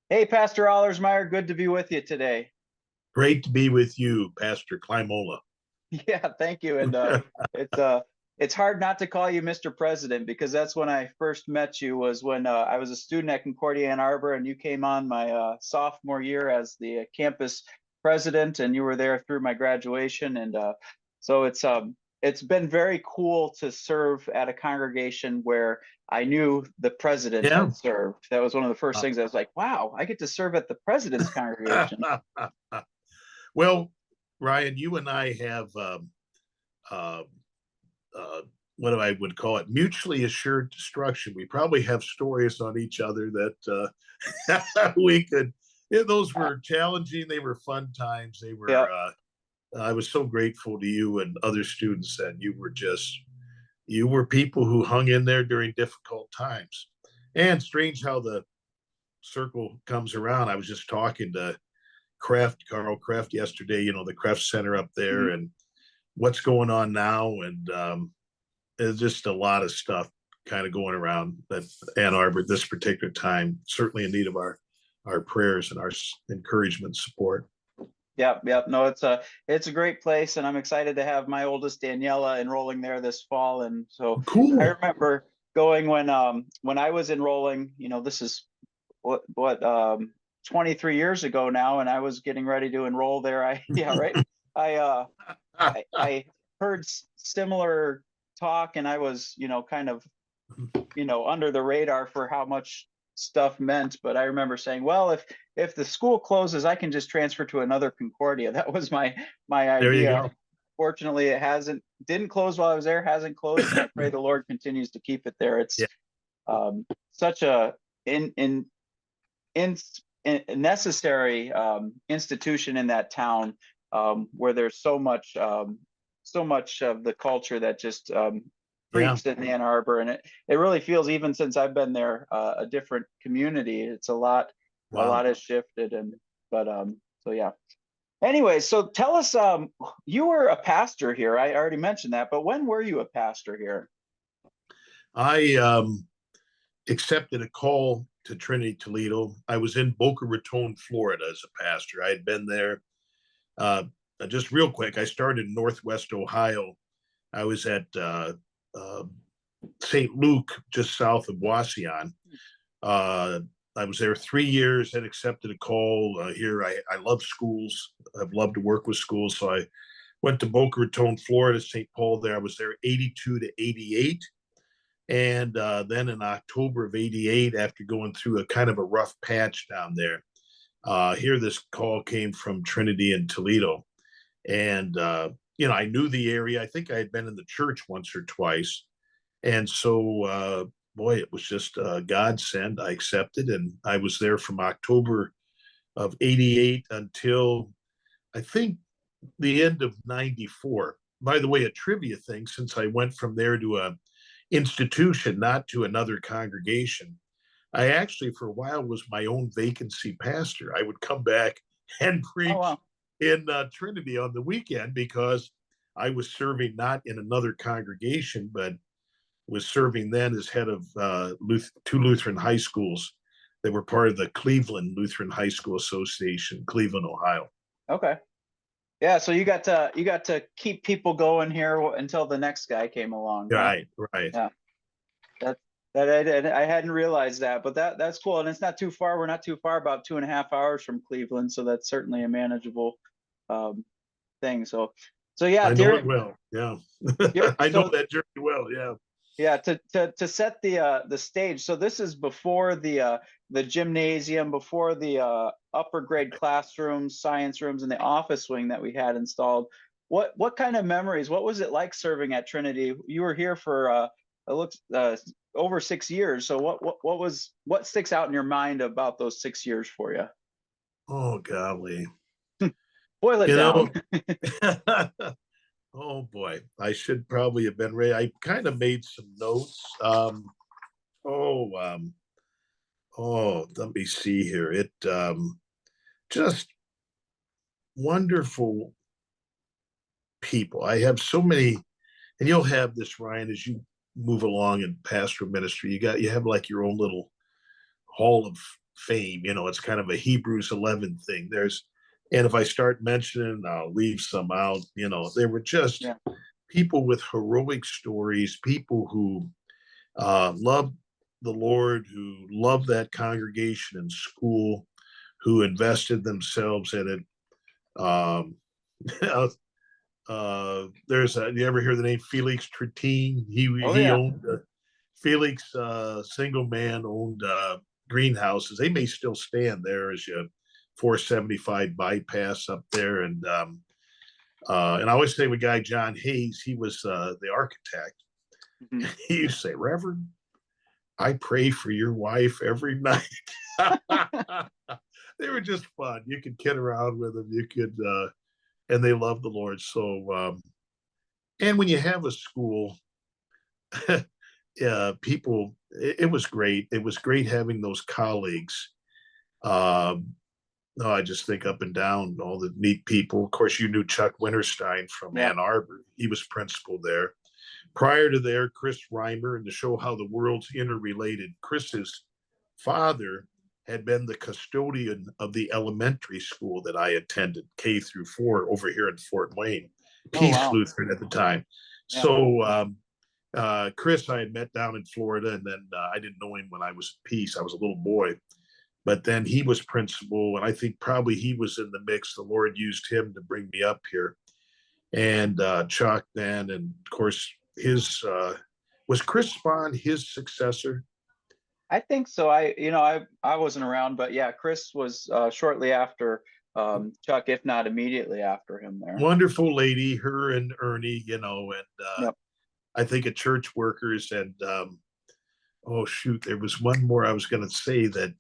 Hey, Pastor Ahlersmeyer, good to be with you today. Great to be with you, Pastor Climola. Yeah, thank you. And it's uh it's hard not to call you Mr. President because that's when I first met you was when I was a student at Concordia Ann Arbor and you came on my sophomore year as the campus president and you were there through my graduation and so it's been very cool to serve at a congregation where I knew the president Yeah. had served. That was one of the first things I was like, wow, I get to serve at the president's congregation. Well, Ryan, you and I have uh, uh, what I would call it mutually assured destruction. We probably have stories on each other that we could. Yeah, those were challenging. They were fun times. They Yeah. were. I was so grateful to you and other students that you were people who hung in there during difficult times. And strange how the circle comes around. I was just talking to Carl Kraft yesterday, the Kraft Center up there Mhm. and what's going on now. And there's just a lot of stuff kind of going around at Ann Arbor at this particular time, certainly in need of our prayers and our encouragement and support. Yep. No, it's a great place, and I'm excited to have my oldest Daniela enrolling there this fall. And so I Cool. remember going when I was enrolling. This is what 23 years ago now, and I was getting ready to enroll there. I yeah right. I I heard similar talk, and I was kind of under the radar for how much stuff meant. But I remember saying, well, if the school closes, I can just transfer to another Concordia. That was my There you idea. go. Fortunately, it didn't close while I was there, hasn't closed, and I pray the Lord continues to keep it there. It's Yeah. such a in in, necessary institution in that town, where there's so much of the culture that just Yeah. creeps in Ann Arbor, and it really feels, even since I've been there, a different community. It's a Wow. lot has shifted, and but so yeah. Anyway, so tell us, you were a pastor here. I already mentioned that, but when were you a pastor here? I accepted a call to Trinity Toledo. I was in Boca Raton, Florida as a pastor. I had been there. Uh, just real quick, I started in Northwest Ohio. I was at uh, St. Luke, just south of Wauseon. Uh, I was there 3 years and accepted a call here. I love schools. I've loved to work with schools. So I went to Boca Raton, Florida, St. Paul there. I was there 82 to 88. And then in October of 88, after going through a kind of a rough patch down there, here this call came from Trinity in Toledo. And, I knew the area. I think I had been in the church once or twice. And so, boy, it was just a godsend. I accepted, and I was there from October of 88 until I think the end of 94. By the way, a trivia thing, since I went from there to a institution, not to another congregation, I actually, for a while, was my own vacancy pastor. I would come back and Oh preach wow. in Trinity on the weekend because I was serving not in another congregation, but was serving then as head of two Lutheran high schools that were part of the Cleveland Lutheran High School Association, Cleveland, Ohio. Okay. Yeah, so you got to keep people going here until the next guy came along, huh? Right, right. Yeah. That I hadn't realized that, but that's cool, and it's not too far. We're not too far, about 2.5 hours from Cleveland, so that's certainly a manageable um, thing. So yeah, I know it well. Yeah, I know so that journey well. Yeah. yeah, to set the stage. So this is before the gymnasium, before the upper grade classrooms, science rooms, and the office wing that we had installed. What kind of memories? What was it like serving at Trinity? You were here for it looks over 6 years. So what sticks out in your mind about those 6 years for you? Oh golly. Boil it You down. know. Oh boy, I should probably have been ready. I kind of made some notes. Oh, let me see here. It just wonderful people. I have so many, and you'll have this, Ryan, as you move along in pastoral ministry. You have like your own little hall of fame. It's kind of a Hebrews 11 thing. And if I start mentioning, I'll leave some out. They were just Yeah. people with heroic stories, people who loved the Lord, who loved that congregation and school, who invested themselves in it. You ever hear the name Felix Trittin? Oh He yeah. owned Felix, single man owned greenhouses. They may still stand there as you 475 bypass up there, and I always say with guy John Hayes, he was the architect. Mhm. He used to say, Reverend, I pray for your wife every night. They were just fun. You could kid around with them. And they loved the Lord. So, and when you have a school, it was great. It was great having those colleagues. Um, no, I just think up and down all the neat people. Of course, you knew Chuck Winterstein from Yeah. Ann Arbor. He was principal there. Prior to there, Chris Reimer, and to show how the world's interrelated, Chris's father had been the custodian of the elementary school that I attended, K through 4, over here in Fort Wayne, Oh Peace wow. Lutheran at the time. Yeah. So Chris, I had met down in Florida, and then I didn't know him when I was at Peace. I was a little boy, but then he was principal, and I think probably he was in the mix. The Lord used him to bring me up here, and Chuck then, and of course his was Chris Spahn his successor. I think so. I wasn't around, but yeah, Chris was shortly after Chuck, if not immediately after him there. Wonderful lady, her and Ernie, and Yep. I think of church workers, and oh shoot, there was one more I was going to say that.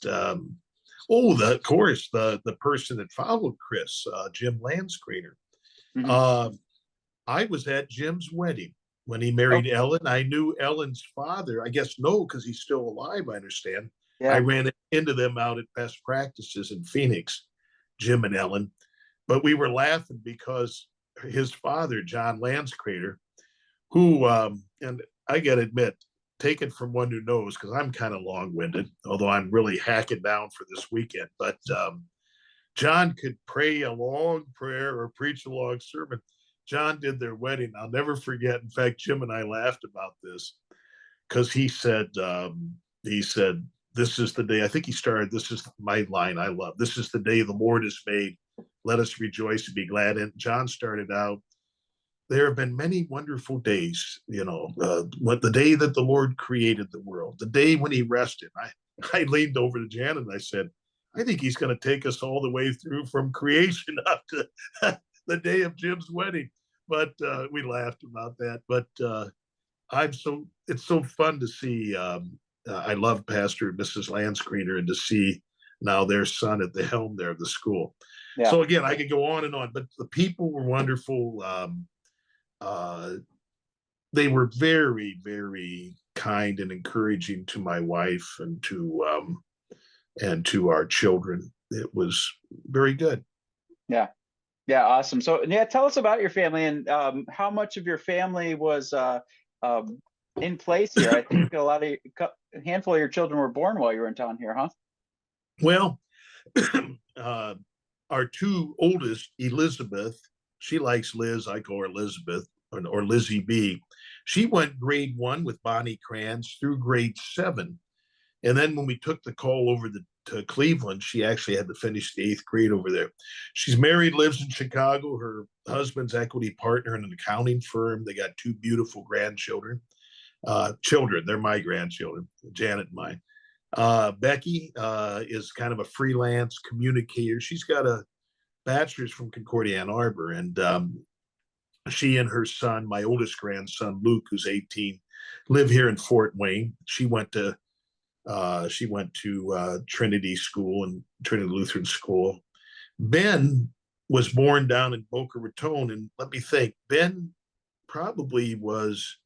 Of course, the person that followed Chris, Jim Lanscrater. Hmm. Uh, I was at Jim's wedding when he Oh married Ellen. I knew Ellen's father. I guess no, because he's still alive. I understand. I yeah. ran into them out at Best Practices in Phoenix, Jim and Ellen. But we were laughing because his father, John Lanscrater, who, and I got to admit, take it from one who knows, because I'm kind of long winded, although I'm really hacking down for this weekend. But John could pray a long prayer or preach a long sermon. John did their wedding. I'll never forget. In fact, Jim and I laughed about this because he said, this is the day. I think he started, this is my line I love. This is the day the Lord has made. Let us rejoice and be glad. And John started out, there have been many wonderful days, what the day that the Lord created the world, the day when he rested. I leaned over to Jan and I said, I think he's going to take us all the way through from creation up to the day of Jim's wedding. But we laughed about that. But it's so fun to see. I love Pastor and Mrs. Lanscrater, and to see now their son at the helm there of the school. Yeah. So again, I could go on and on, but the people were wonderful. Uh, they were very, very kind and encouraging to my wife and to our children. It was very good. Yeah. Yeah. Awesome. So yeah, tell us about your family and how much of your family was um, in place here. I think a handful of your children were born while you were in town here, huh? Well, uh, our two oldest, Elizabeth, she likes Liz. I call her Elizabeth, or Lizzie B. She went grade 1 with Bonnie Kranz through grade 7. And then when we took the call over to Cleveland, she actually had to finish the 8th grade over there. She's married, lives in Chicago. Her husband's equity partner in an accounting firm. They got 2 beautiful grandchildren. They're my grandchildren, Janet and mine. Becky is kind of a freelance communicator. She's got a bachelor's from Concordia, Ann Arbor, and she and her son, my oldest grandson Luke, who's 18, live here in Fort Wayne. She went to Trinity School and Trinity Lutheran School. Ben was born down in Boca Raton, and let me think. Ben probably was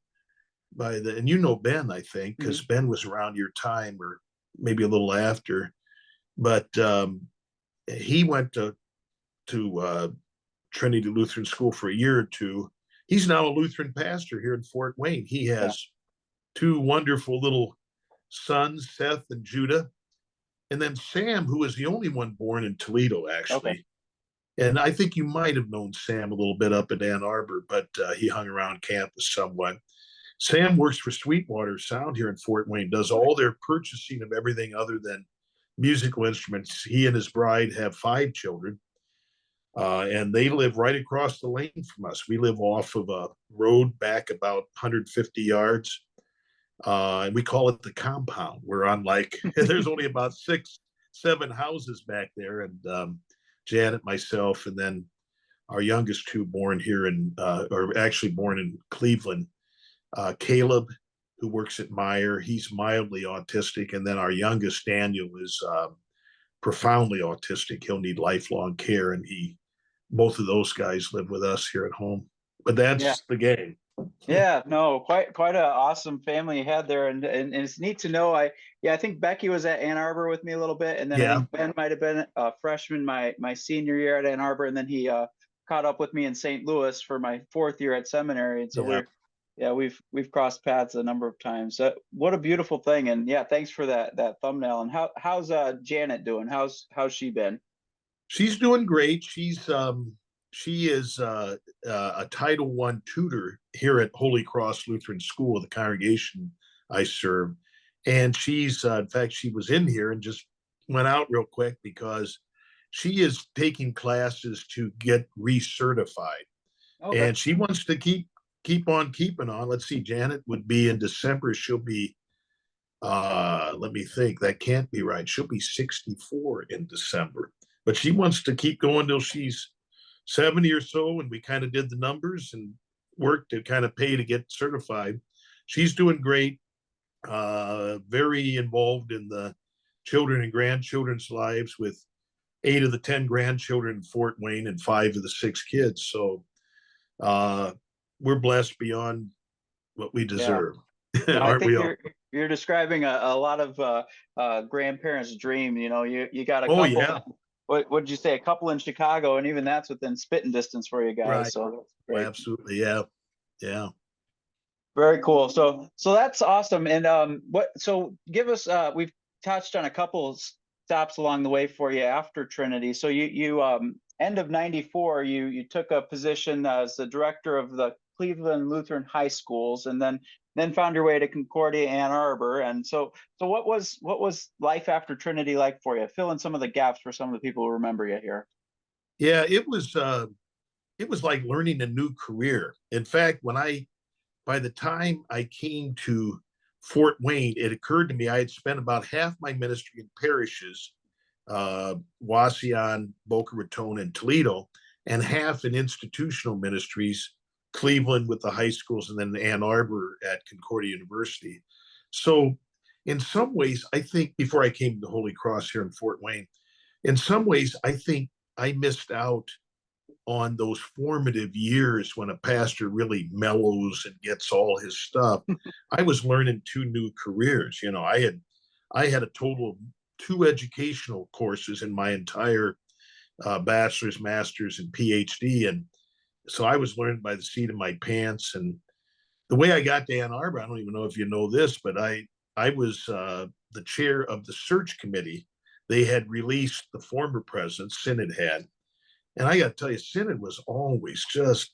and you know Ben, I think, Hmm. because Ben was around your time or maybe a little after. But he went to Trinity Lutheran School for a year or two. He's now a Lutheran pastor here in Fort Wayne. He Yeah. has 2 wonderful little sons, Seth and Judah. And then Sam, who was the only one born in Toledo, Okay. actually. And I think you might have known Sam a little bit up in Ann Arbor, but he hung around campus somewhat. Sam works for Sweetwater Sound here in Fort Wayne, does all their purchasing of everything other than musical instruments. He and his bride have 5 children, and they live right across the lane from us. We live off of a road back about 150 yards, and we call it the compound. We're on like, there's only about 6, 7 houses back there, and Janet, myself, and then our youngest 2 born here or actually born in Cleveland. Caleb, who works at Meyer, he's mildly autistic, and then our youngest Daniel is profoundly autistic. He'll need lifelong care, and both of those guys live with us here at home. But Yeah. that's the game. Yeah, no, quite a awesome family you had there, and it's neat to know. I think Becky was at Ann Arbor with me a little bit, and then I Yeah, think Ben might have been a freshman my senior year at Ann Arbor, and then he caught up with me in St. Louis for my 4th year at seminary, and so yeah. we've crossed paths a number of times. What a beautiful thing, and yeah, thanks for that thumbnail. And how's Janet doing? How's she been? She's doing great. She is a Title I tutor here at Holy Cross Lutheran School, the congregation I serve. And in fact, she was in here and just went out real quick because she is taking classes to get recertified. Okay. And she wants to keep on keeping on. Let's see, Janet would be in December. She'll be, let me think, that can't be right. She'll be 64 in December. But she wants to keep going till she's 70 or so, and we kind of did the numbers and worked to kind of pay to get certified. She's doing great, very involved in the children and grandchildren's lives with 8 of the 10 grandchildren in Fort Wayne and 5 of the 6 kids. So we're blessed beyond what we Yeah. deserve. No, I Aren't think we all? you're describing a lot of grandparents' dream. You got a Oh, couple. yeah. What did you say? A couple in Chicago, and even that's within spitting distance for you guys. Right. So that's Oh, great. absolutely. Yeah. Yeah. Very cool. So that's awesome. And so give us we've touched on a couple stops along the way for you after Trinity. So you end of 94 you took a position as the director of the Cleveland Lutheran High Schools, and then found your way to Concordia Ann Arbor. And so what was life after Trinity like for you? Fill in some of the gaps for some of the people who remember you here. Yeah, it was like learning a new career. In fact, by the time I came to Fort Wayne, it occurred to me I had spent about half my ministry in parishes, Wauseon, Boca Raton, and Toledo, and half in institutional ministries, Cleveland with the high schools, and then Ann Arbor at Concordia University. So, in some ways, I think before I came to Holy Cross here in Fort Wayne, in some ways, I think I missed out on those formative years when a pastor really mellows and gets all his stuff. I was learning 2 new careers. I had a total of 2 educational courses in my entire bachelor's, master's, and PhD, and so I was learning by the seat of my pants. And the way I got to Ann Arbor, I don't even know if you know this, but I was the chair of the search committee. They had released the former president, Synod had, and I got to tell you, Synod was always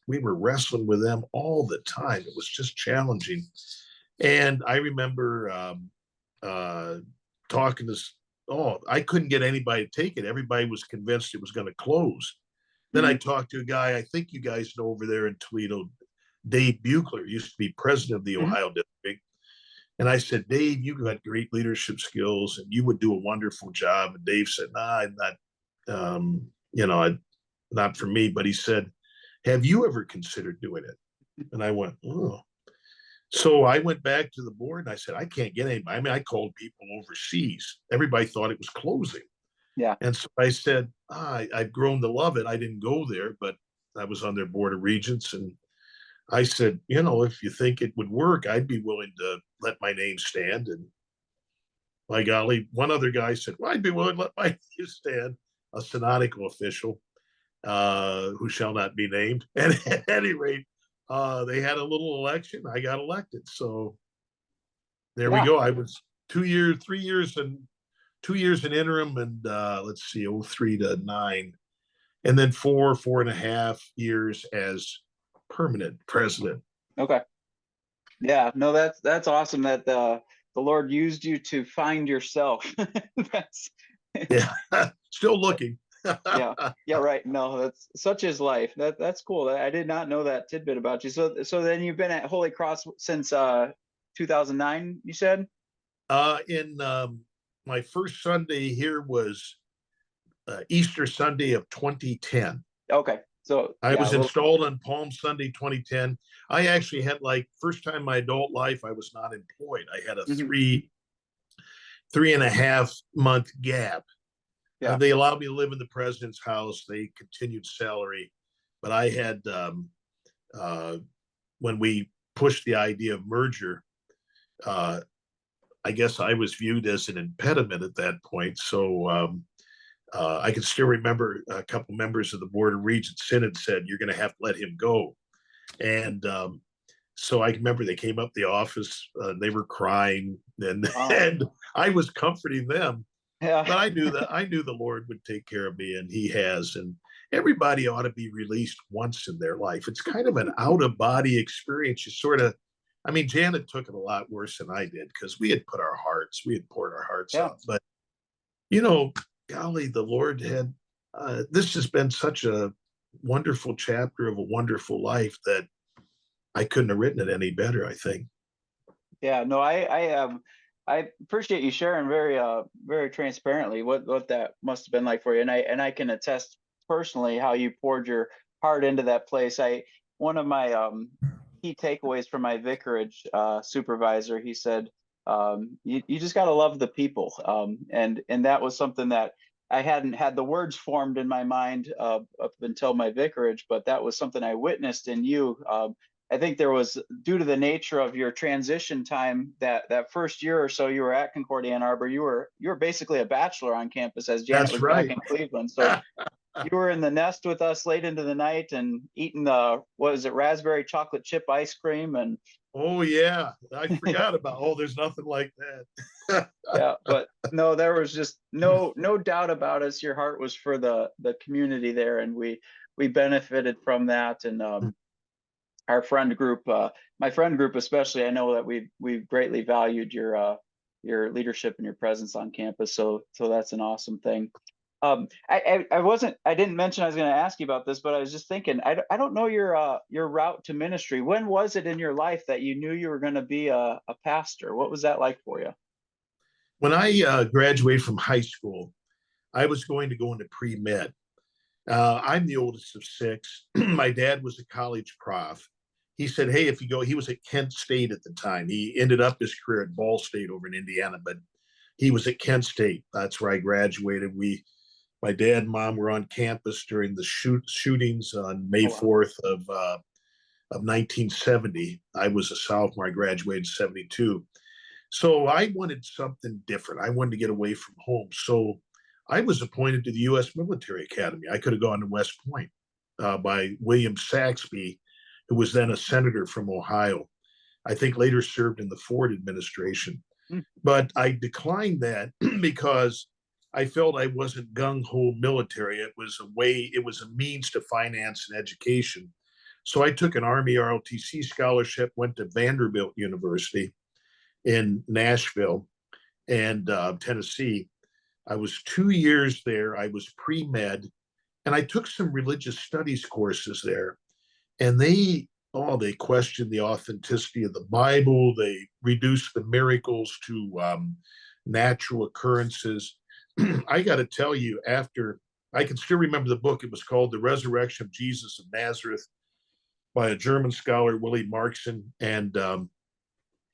we were wrestling with them all the time. It was just challenging. And I remember uh, talking to, I couldn't get anybody to take it. Everybody was convinced it was going to close. Then I Mhm. talked to a guy, I think you guys know over there in Toledo, Dave Buechler, used to be president of the Mhm. Ohio district. And I said, Dave, you got great leadership skills and you would do a wonderful job. And Dave said, nah, I'm not, not for me. But he said, have you ever considered doing it? And I went, oh. So I went back to the board and I said, I can't get anybody. I mean, I called people overseas. Everybody thought it was closing. Yeah. And so I said, I've grown to love it. I didn't go there, but I was on their board of regents. And I said, if you think it would work, I'd be willing to let my name stand. And by golly, one other guy said, well, I'd be willing to let my name stand, a synodical official who shall not be named. And at any rate, they had a little election. I got elected. So there we Yeah. go. I was 2 years, 3 years, and 2 years in interim, and let's see, 03 to 9, and then 4.5 years as permanent president. Okay. Yeah, no, that's awesome that the Lord used you to find yourself. That's Yeah, still looking. yeah, yeah, right. No, that's such is life. That's cool. I did not know that tidbit about you. So then you've been at Holy Cross since 2009, you said? In my first Sunday here was Easter Sunday of 2010. Okay. So I yeah, was well, installed on Palm Sunday 2010. I actually had, like, first time in my adult life I was not employed. I had a mhm, 3.5 month gap. yeah, They allowed me to live in the president's house. They continued salary, but I had uh, when we pushed the idea of merger, uh, I guess I was viewed as an impediment at that point. So I can still remember a couple members of the Board of Regents Synod said, "You're going to have to let him go." And so I remember they came up the office, they were crying, and wow, and I was comforting them, yeah, but I knew the Lord would take care of me, and He has. And everybody ought to be released once in their life. It's kind of an out of body experience. You sort of, I mean, Janet took it a lot worse than I did because we had poured our hearts yeah. out. But you know, golly, the Lord had. This has been such a wonderful chapter of a wonderful life that I couldn't have written it any better, I think. Yeah, no, I appreciate you sharing very transparently what that must have been like for you, and I can attest personally how you poured your heart into that place. I One of my key takeaways from my vicarage supervisor, he said, you just got to love the people, and that was something that I hadn't had the words formed in my mind up until my vicarage, but that was something I witnessed in you. I think there was, due to the nature of your transition time, that first year or so you were at Concordia Ann Arbor, you were basically a bachelor on campus as Janet That's was back right. in Cleveland. So you were in the nest with us late into the night and eating the, what is it, raspberry chocolate chip ice cream, and Oh yeah, I forgot about. Oh, there's nothing like that. yeah, but no, there was just no doubt about us. Your heart was for the community there, and we benefited from that. And our friend group, my friend group especially, I know that we've greatly valued your leadership and your presence on campus. So that's an awesome thing. I didn't mention I was going to ask you about this, but I was just thinking, I don't know your route to ministry. When was it in your life that you knew you were going to be a pastor? What was that like for you? When I graduated from high school, I was going to go into pre med. I'm the oldest of six. My dad was a college prof. He said, "Hey, if you go," he was at Kent State at the time. He ended up his career at Ball State over in Indiana, but he was at Kent State. That's where I graduated. My dad and mom were on campus during the shootings on May Oh wow. 4th of 1970. I was a sophomore. I graduated in 72. So I wanted something different. I wanted to get away from home. So I was appointed to the U.S. Military Academy. I could have gone to West Point by William Saxby, who was then a senator from Ohio. I think later served in the Ford administration. Hmm. But I declined that because I felt I wasn't gung ho military. It was a means to finance an education. So I took an Army ROTC scholarship, went to Vanderbilt University in Nashville and Tennessee. I was 2 years there. I was pre med, and I took some religious studies courses there. And they questioned the authenticity of the Bible. They reduced the miracles to natural occurrences. I got to tell you, after I can still remember the book. It was called "The Resurrection of Jesus of Nazareth" by a German scholar, Willie Markson, and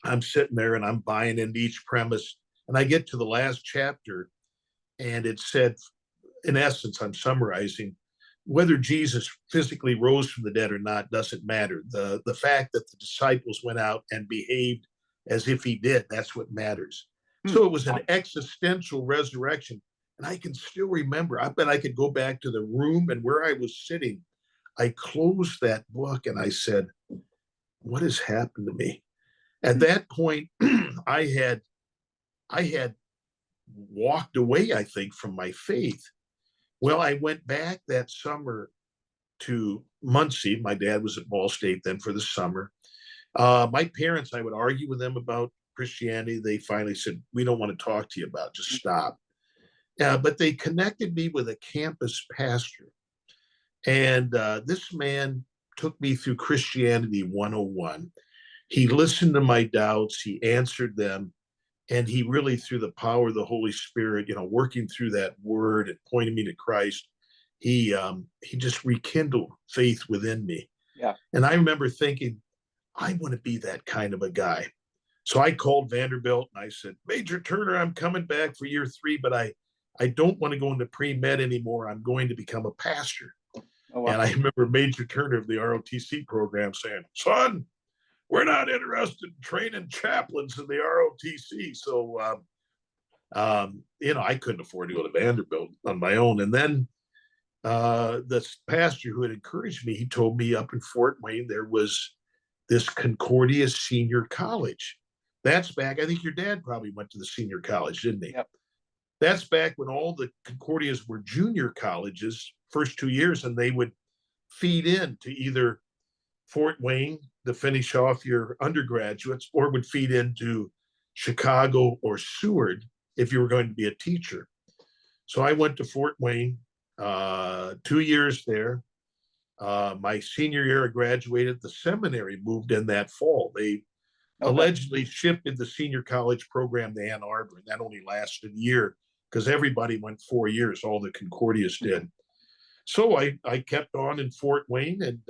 I'm sitting there and I'm buying into each premise. And I get to the last chapter, and it said, in essence, I'm summarizing, whether Jesus physically rose from the dead or not doesn't matter. The fact that the disciples went out and behaved as if he did, that's what matters. Hmm. So it was an Wow. existential resurrection. And I can still remember, I bet I could go back to the room and where I was sitting. I closed that book and I said, what has happened to me? At Hmm. that point, I had walked away, I think, from my faith. Well, I went back that summer to Muncie. My dad was at Ball State then for the summer. My parents, I would argue with them about Christianity. They finally said, "We don't want to talk to you about it. Just stop." But they connected me with a campus pastor. And this man took me through Christianity 101. He listened to my doubts, he answered them, and he really, through the power of the Holy Spirit, working through that word and pointing me to Christ, he just rekindled faith within me. Yeah. And I remember thinking, I want to be that kind of a guy. So I called Vanderbilt and I said, "Major Turner, I'm coming back for year 3, but I don't want to go into pre-med anymore. I'm going to become a pastor." Oh, wow. And I remember Major Turner of the ROTC program saying, "Son, we're not interested in training chaplains in the ROTC." So, I couldn't afford to go to Vanderbilt on my own. And then this pastor who had encouraged me, he told me up in Fort Wayne, there was this Concordia Senior College. That's back. I think your dad probably went to the senior college, didn't he? Yep. That's back when all the Concordias were junior colleges, first 2 years, and they would feed in to either Fort Wayne to finish off your undergraduates, or would feed into Chicago or Seward if you were going to be a teacher. So I went to Fort Wayne, 2 years there. My senior year, I graduated. The seminary moved in that fall. They allegedly shifted the senior college program to Ann Arbor, and that only lasted a year because everybody went 4 years. All the Concordias did. So I kept on in Fort Wayne, and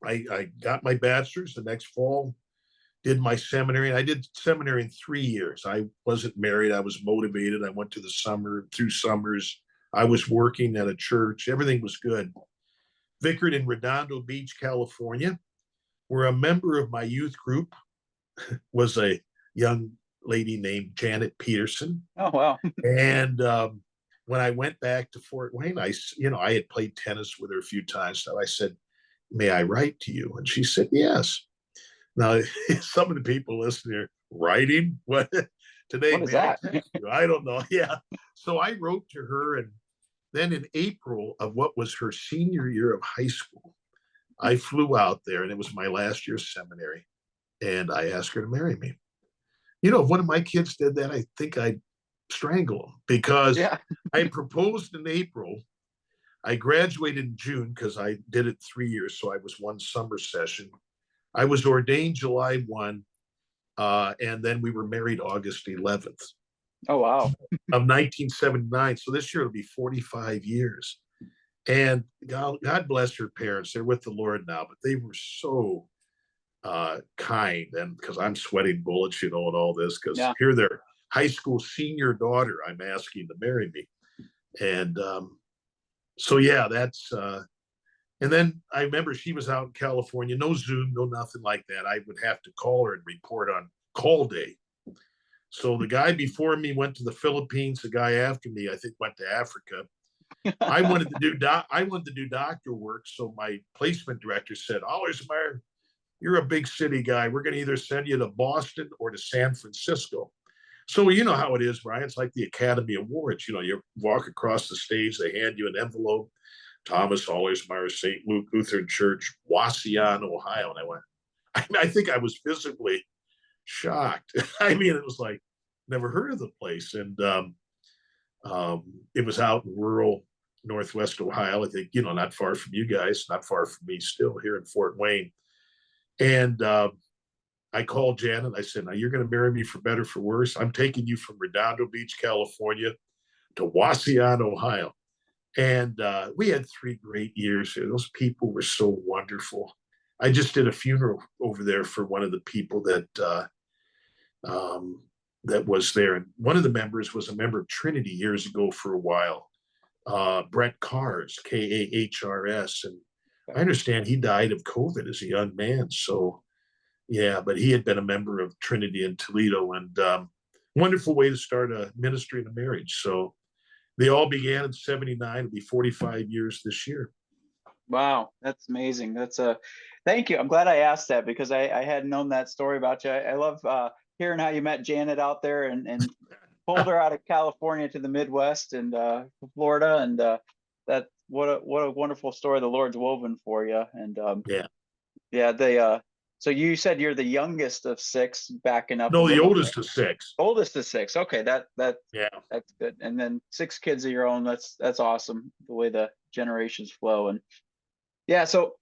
I got my bachelor's the next fall, did my seminary, and I did seminary in 3 years. I wasn't married. I was motivated. I went to the summer, 2 summers. I was working at a church. Everything was good. Vicared in Redondo Beach, California, where a member of my youth group was a young lady named Janet Peterson. Oh, wow. And when I went back to Fort Wayne, I had played tennis with her a few times. So I said, "May I write to you?" And she said, "Yes." Now, some of the people listening are writing. What today? What is May I that? text you? I don't know. Yeah. So I wrote to her, and then in April of what was her senior year of high school, I flew out there, and it was my last year of seminary, and I asked her to marry me. If one of my kids did that, I think I'd strangle him, because Yeah. I proposed in April. I graduated in June because I did it 3 years, so I was one summer session. I was ordained July 1, and then we were married August 11th Oh, wow. of 1979. So this year it'll be 45 years. And God bless her parents. They're with the Lord now, but they were so kind. And because I'm sweating bullets, and all this, because Yeah. here their high school senior daughter I'm asking to marry me. And so, yeah, that's and then I remember she was out in California, no Zoom, no nothing like that. I would have to call her and report on call day. So the guy before me went to the Philippines. The guy after me, I think, went to Africa. I wanted to do doctoral work. So my placement director said, "Ahlersmeyer, you're a big city guy. We're going to either send you to Boston or to San Francisco." So you know how it is, Brian. It's like the Academy Awards. You walk across the stage, they hand you an envelope. Thomas Ahlersmeyer, St. Luke Lutheran Church, Wauseon, Ohio. And I went, I think I was visibly shocked. I mean, it was like, never heard of the place. And it was out in rural Northwest Ohio. I think, not far from you guys, not far from me still, here in Fort Wayne. And I called Janet. I said, "Now you're going to marry me for better, for worse. I'm taking you from Redondo Beach, California to Wauseon, Ohio." And we had 3 great years here. Those people were so wonderful. I just did a funeral over there for one of the people that was there. And one of the members was a member of Trinity years ago for a while, Brett Kahrs, Kahrs. And I understand he died of COVID as a young man. So, yeah, but he had been a member of Trinity in Toledo, and wonderful way to start a ministry and a marriage. So they all began in 79. It'll be 45 years this year. Wow, that's amazing. Thank you. I'm glad I asked that, because I hadn't known that story about you. I love hearing how you met Janet out there, and Boulder out of California to the Midwest and Florida, and that what a wonderful story the Lord's woven for you. And Yeah. yeah, they so you said you're the youngest of six, backing up a No, the little bit. oldest is 6. Oldest of six. Okay, Yeah. that's good. And then 6 kids of your own. That's awesome. The way the generations flow. And yeah, so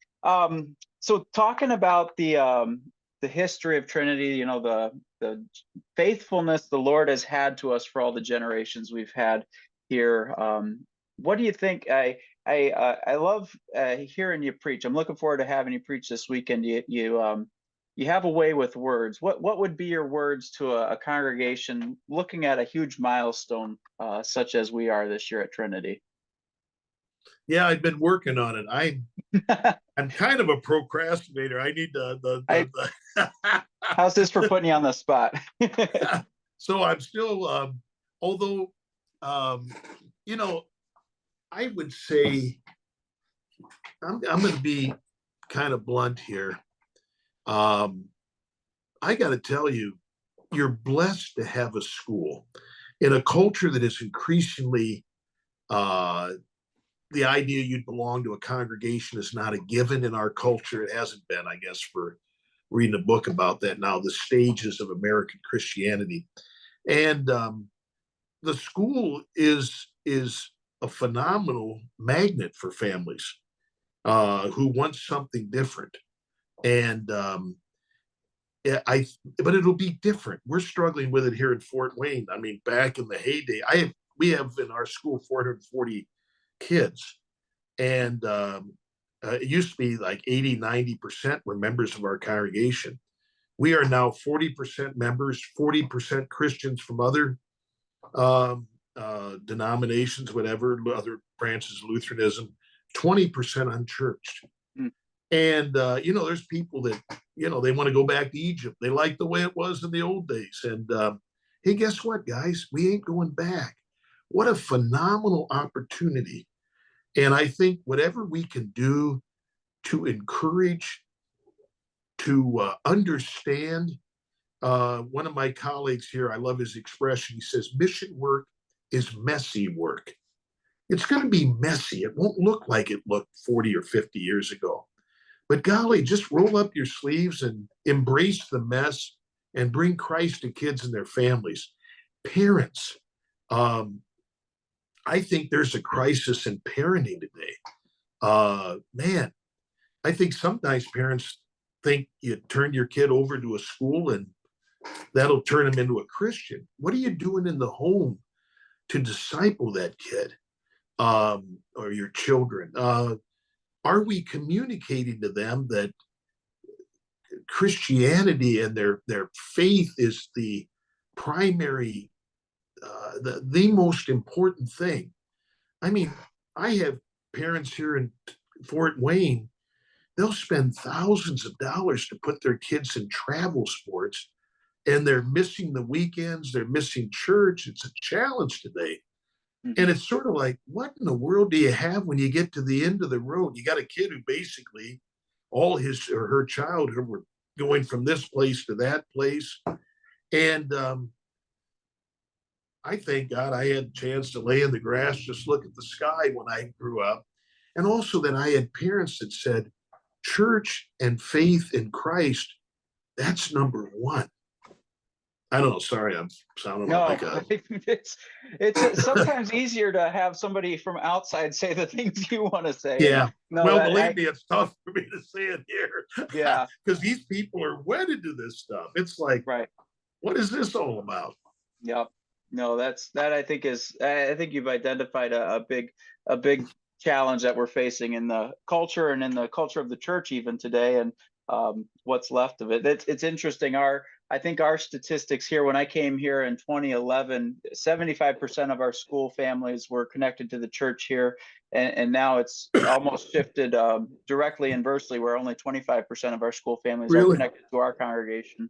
talking about the history of Trinity, you know, the faithfulness the Lord has had to us for all the generations we've had here. What do you think? I love hearing you preach. I'm looking forward to having you preach this weekend. You have a way with words. What would be your words to a congregation looking at a huge milestone such as we are this year at Trinity? Yeah, I've been working on it. I'm kind of a procrastinator. I need I the How's this for putting you on the spot? so I'm still although um you know, I would say I'm going to be kind of blunt here. Um I got to tell you, you're blessed to have a school in a culture that is increasingly uh the idea you'd belong to a congregation is not a given in our culture. It hasn't been, I guess, for reading a book about that now, the stages of American Christianity. And the school is a phenomenal magnet for families who want something different. And I, but it'll be different. We're struggling with it here in Fort Wayne. I mean, back in the heyday, we have in our school 440 kids, and it used to be like 80-90% were members of our congregation. We are now 40% members, 40% Christians from other denominations, whatever, other branches of Lutheranism, 20% unchurched. Mm. And, there's people that, they want to go back to Egypt. They like the way it was in the old days. And hey, guess what, guys? We ain't going back. What a phenomenal opportunity. And I think whatever we can do to encourage, to understand, one of my colleagues here, I love his expression. He says, mission work is messy work. It's going to be messy. It won't look like it looked 40 or 50 years ago. But golly, just roll up your sleeves and embrace the mess and bring Christ to kids and their families. Parents, I think there's a crisis in parenting today. Man, I think sometimes parents think you turn your kid over to a school and that'll turn him into a Christian. What are you doing in the home to disciple that kid or your children? Are we communicating to them that Christianity and their faith is the primary, the most important thing? I mean, I have parents here in Fort Wayne. They'll spend thousands of dollars to put their kids in travel sports, and they're missing the weekends. They're missing church. It's a challenge today. Mm-hmm. And it's sort of like, what in the world do you have when you get to the end of the road? You got a kid who basically all his or her childhood were going from this place to that place. And I thank God I had a chance to lay in the grass, just look at the sky when I grew up. And also that I had parents that said, church and faith in Christ, that's number one. I don't know. Sorry, I'm sounding like a. It's sometimes easier to have somebody from outside say the things you want to say. Yeah. No, well, believe me, it's tough for me to say it here. Yeah. Because these people are wedded to this stuff. It's like, right. What is this all about? Yep. No, I think you've identified a big challenge that we're facing in the culture and in the culture of the church even today, and what's left of it. It's interesting. I think our statistics here, when I came here in 2011, 75% of our school families were connected to the church here. And now it's almost shifted directly inversely, where only 25% of our school families are connected to our congregation.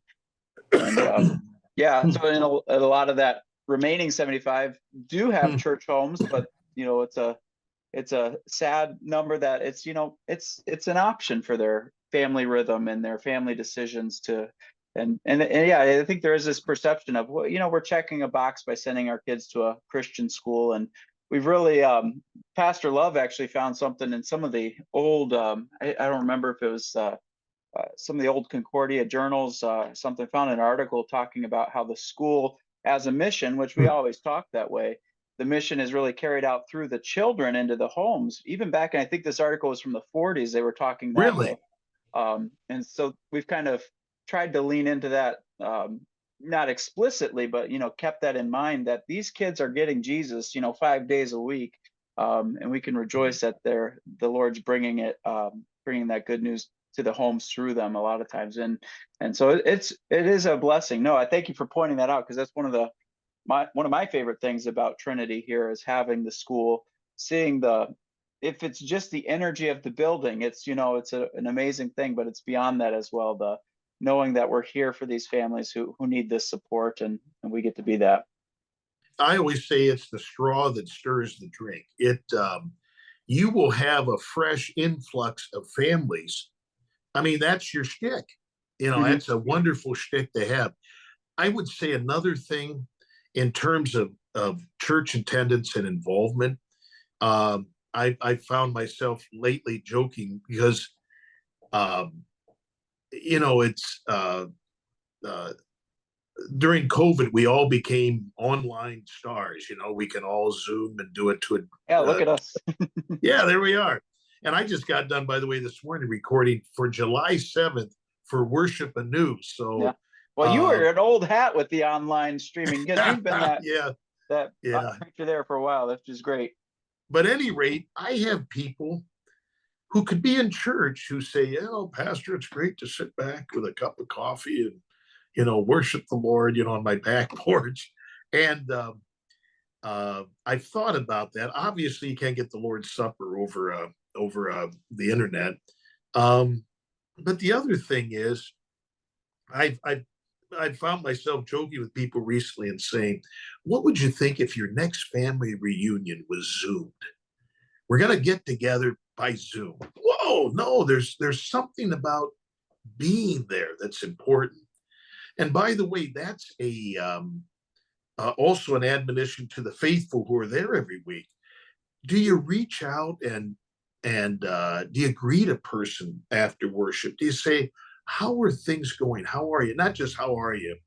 And yeah, so in a lot of that remaining 75 do have church homes, but it's a sad number that it's an option for their family rhythm and their family decisions to And yeah, I think there is this perception of, well, we're checking a box by sending our kids to a Christian school, and we've really Pastor Love actually found something in some of the old I don't remember if it was some of the old Concordia journals, something found an article talking about how the school as a mission, which we Hmm. always talk that way, the mission is really carried out through the children into the homes. Even back, and I think this article was from the 40s, they were talking that way. Really? And so we've kind of tried to lean into that, not explicitly, but kept that in mind that these kids are getting Jesus, 5 days a week, and we can rejoice that the Lord's bringing bringing that good news to the homes through them a lot of times, and so it is a blessing. No, I thank you for pointing that out, because that's one of my favorite things about Trinity here is having the school, seeing if it's just the energy of the building, it's an amazing thing, but it's beyond that as well. The knowing that we're here for these families who need this support, and we get to be that. I always say it's the straw that stirs the drink. You will have a fresh influx of families. I mean, that's your shtick. Hmm. That's a wonderful shtick to have. I would say another thing in terms of church attendance and involvement. I found myself lately joking because, um, it's uh, during COVID, we all became online stars. We can all Zoom and do it to Yeah, a, look at us. yeah, there we are. And I just got done, by the way, this morning recording for July 7th for Worship Anew. Yeah. So, Well, you uh, were an old hat with the online streaming, because you've been yeah, that yeah. preacher there for a while. That's just great. But at any rate, I have people who could be in church who say, "Oh, Pastor, it's great to sit back with a cup of coffee and worship the Lord, on my back porch." And I've thought about that. Obviously, you can't get the Lord's Supper over the internet. Um, but the other thing is, I've found myself joking with people recently and saying, "What would you think if your next family reunion was Zoomed? We're gonna get together by Zoom." Whoa, no, there's something about being there that's important. And by the way, that's a also an admonition to the faithful who are there every week. Do you reach out and do you greet a person after worship? Do you say, "How are things going? How are you?" Not just "How are you?"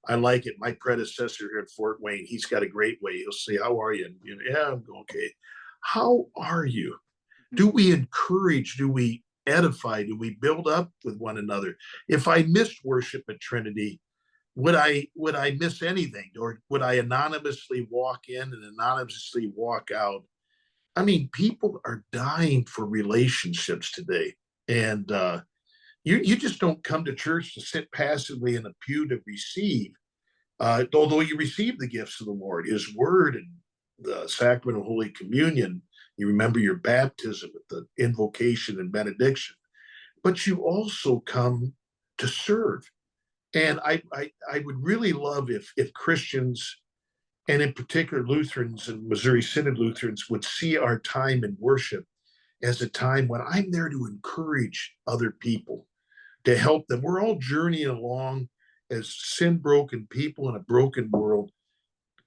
I like it. My predecessor here at Fort Wayne, he's got a great way. He'll say, "How are you?" And "Yeah, I'm okay." How are you? Mhm. Do we encourage? Do we edify? Do we build up with one another? If I missed worship at Trinity, would I miss anything, or would I anonymously walk in and anonymously walk out? I mean, people are dying for relationships today, and you just don't come to church to sit passively in a pew to receive. Although you receive the gifts of the Lord, His Word, and the sacrament of Holy Communion, you remember your baptism with the invocation and benediction, but you also come to serve. And I would really love if Christians, and in particular Lutherans and Missouri Synod Lutherans, would see our time in worship as a time when I'm there to encourage other people, to help them. We're all journeying along as sin broken people in a broken world.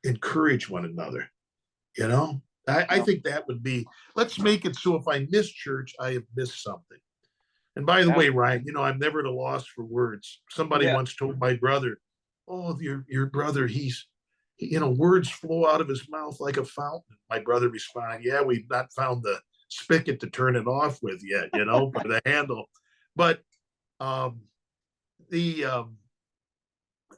Encourage one another. You know, I No. think that would be, let's make it so if I miss church, I have missed something. And by the Yeah. way, Ryan, I'm never at a loss for words. Somebody Yeah. once told my brother, "Oh, your brother, words flow out of his mouth like a fountain." My brother responded, "Yeah, we've not found the spigot to turn it off with yet, or the handle." But um, the um,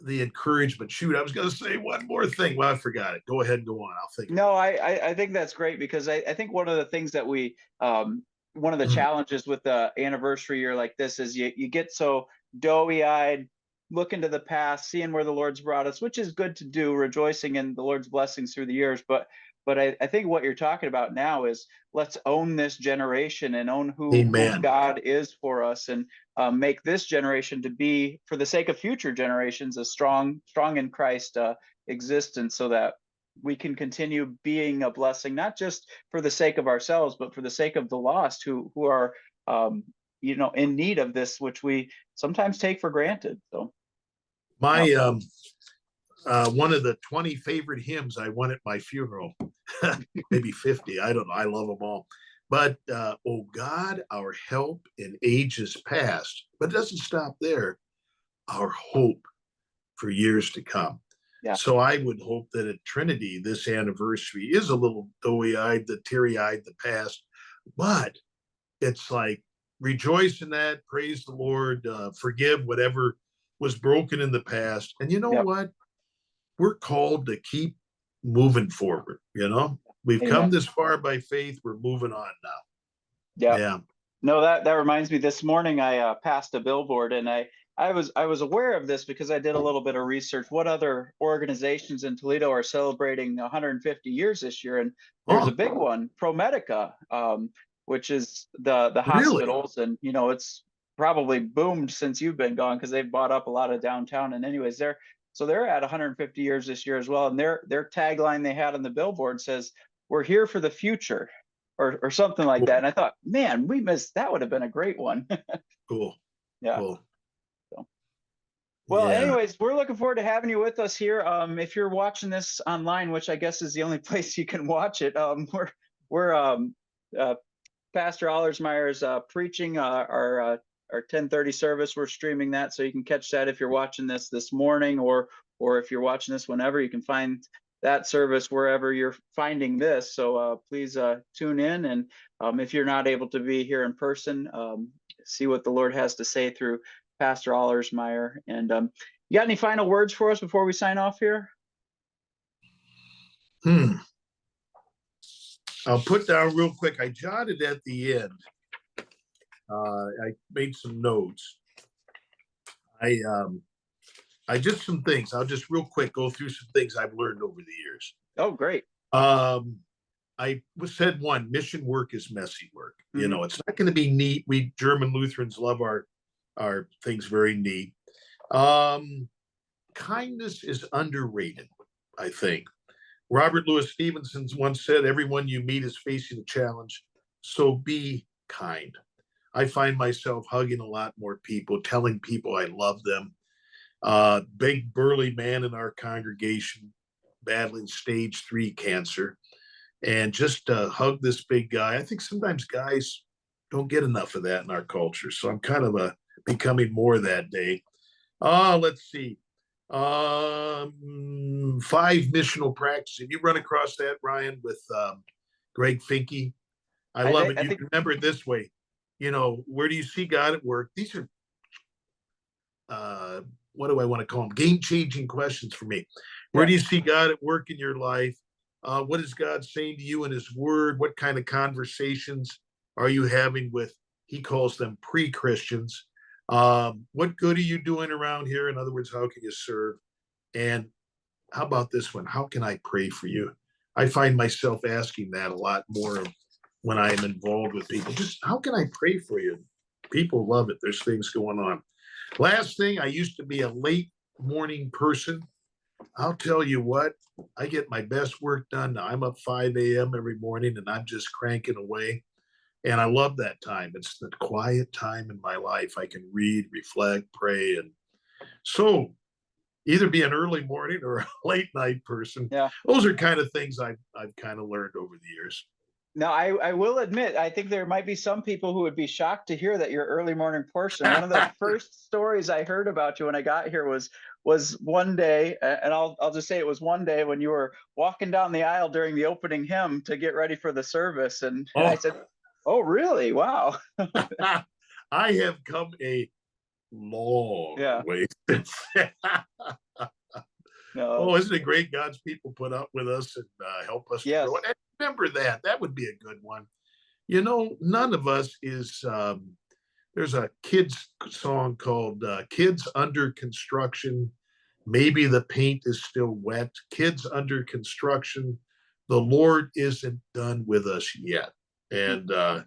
the encouragement. Shoot, I was going to say one more thing. Well, I forgot it. Go ahead and go on. I'll think of No, I think that's great, because I think one of the things that one of the it. challenges with the anniversary year like this is you get so doughy eyed, looking to the past, seeing where the Lord's brought us, which is good to do, rejoicing in the Lord's blessings through the years. But I think what you're talking about now is, let's own this generation and own who Amen. God is for us, and make this generation to be, for the sake of future generations, a strong in Christ existence, so that we can continue being a blessing, not just for the sake of ourselves, but for the sake of the lost who are in need of this, which we sometimes take for granted. So My one of the 20 favorite hymns I won at my funeral, maybe 50. I don't know. I love them all. But oh God, our help in ages past. But it doesn't stop there. Our hope for years to come. Yeah. So I would hope that at Trinity, this anniversary is a little doughy-eyed, the teary-eyed, the past, but it's like rejoice in that, praise the Lord, forgive whatever was broken in the past. And you know Yep. what? We're called to keep moving forward. We've come Amen. this far by faith. We're moving on now. Yeah. Yeah. No, that reminds me. This morning I passed a billboard, and I was aware of this because I did a little bit of research. What other organizations in Toledo are celebrating 150 years this year? And there's a Oh, big one, ProMedica, which is the really? hospitals, and it's probably boomed since you've been gone because they've bought up a lot of downtown. And anyways, they're at 150 years this year as well. And their tagline they had on the billboard says, "We're here for the future." Or something like that. Cool. And I thought, man, we missed that. Would have been a great one. Cool. Yeah. Cool. So, well, Yeah. anyways, we're looking forward to having you with us here. If you're watching this online, which I guess is the only place you can watch it, we're uh, Pastor Ahlersmeyer is preaching our 10:30 service. We're streaming that, so you can catch that if you're watching this morning, or if you're watching this whenever. You can find that service wherever you're finding this. So please tune in, and if you're not able to be here in person, see what the Lord has to say through Pastor Ahlersmeyer. And you got any final words for us before we sign off here? I'll put down real quick. I jotted at the end. I made some notes. I just some things. I'll just real quick go through some things I've learned over the years. Oh, great. I said one, mission work is messy work. Mhm. It's not going to be neat. We German Lutherans love our things very neat. Kindness is underrated, I think. Robert Louis Stevenson once said, everyone you meet is facing a challenge, so be kind. I find myself hugging a lot more people, telling people I love them. Big burly man in our congregation battling stage 3 cancer, and just hug this big guy. I think sometimes guys don't get enough of that in our culture, so I'm kind of becoming more that day. Let's see. 5 missional practices. Have you run across that, Ryan, with Greg Finke? I love it. I You think can remember it this way. Where do you see God at work? These are what do I want to call them? Game-changing questions for me. Where do you see God at work in your life? What is God saying to you in his word? What kind of conversations are you having with, he calls them pre-Christians? What good are you doing around here? In other words, how can you serve? And how about this one? How can I pray for you? I find myself asking that a lot more when I am involved with people. Just how can I pray for you? People love it. There's things going on. Last thing, I used to be a late morning person. I'll tell you what, I get my best work done. Now I'm up 5 a.m. every morning and I'm just cranking away. And I love that time. It's the quiet time in my life. I can read, reflect, pray. And so either be an early morning or a late night person. Yeah. Those are kind of things I've kind of learned over the years. Now, I will admit, I think there might be some people who would be shocked to hear that you're early morning person. One of the first stories I heard about you when I got here was one day, and I'll just say it was one day when you were walking down the aisle during the opening hymn to get ready for the service, and I said, "Oh, really? Wow." I have come a long way since. No. Isn't it great God's people put up with us and help us to grow? And remember that. That would be a good one. None of us is, there's a kids song called Kids Under Construction. Maybe the paint is still wet. Kids under construction. The Lord isn't done with us yet. And, love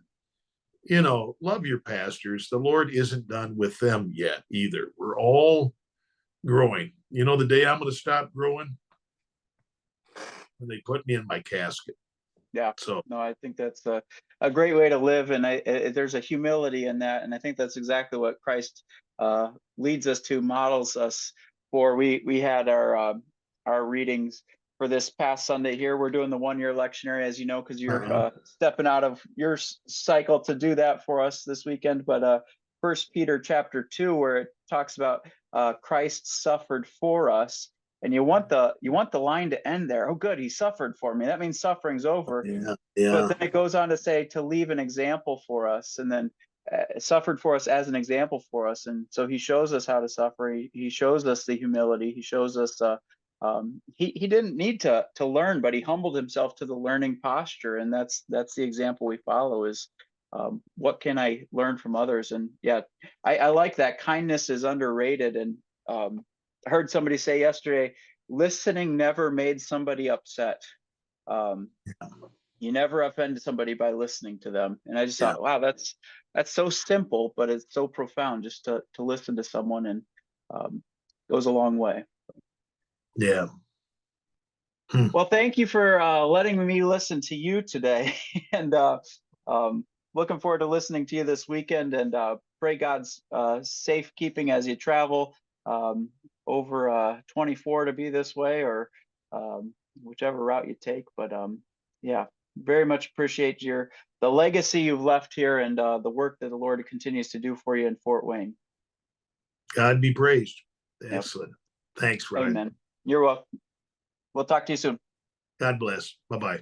your pastors. The Lord isn't done with them yet either. We're all growing. The day I'm going to stop growing, when they put me in my casket. Yeah. So No, I think that's a great way to live, and there's a humility in that, and I think that's exactly what Christ leads us to, models us before. We had our readings for this past Sunday here. We're doing the 1-year lectionary, as you know, because you're stepping out of your cycle to do that for us this weekend. But First Peter chapter 2, where it talks about Christ suffered for us, and you want the line to end there. Oh, good, he suffered for me. That means suffering's over. Yeah, But yeah, then it goes on to say to leave an example for us, and then suffered for us as an example for us. And so he shows us how to suffer. He shows us the humility. He shows us he didn't need to learn, but he humbled himself to the learning posture, and that's the example we follow. Is what can I learn from others? And yeah, I like that. Kindness is underrated. And I heard somebody say yesterday, listening never made somebody upset. Um, you never offend somebody by listening to them. And I just yeah, thought, wow, that's so simple, but it's so profound, just to listen to someone, and goes a long way. yeah. Well, thank you for letting me listen to you today. And looking forward to listening to you this weekend, and pray God's safekeeping as you travel over 24 to be this way, or whichever route you take. But yeah, very much appreciate the legacy you've left here, and the work that the Lord continues to do for you in Fort Wayne. God be praised. Yep. Excellent. Thanks, Ryan. Amen. You're welcome. We'll talk to you soon. God bless. Bye-bye.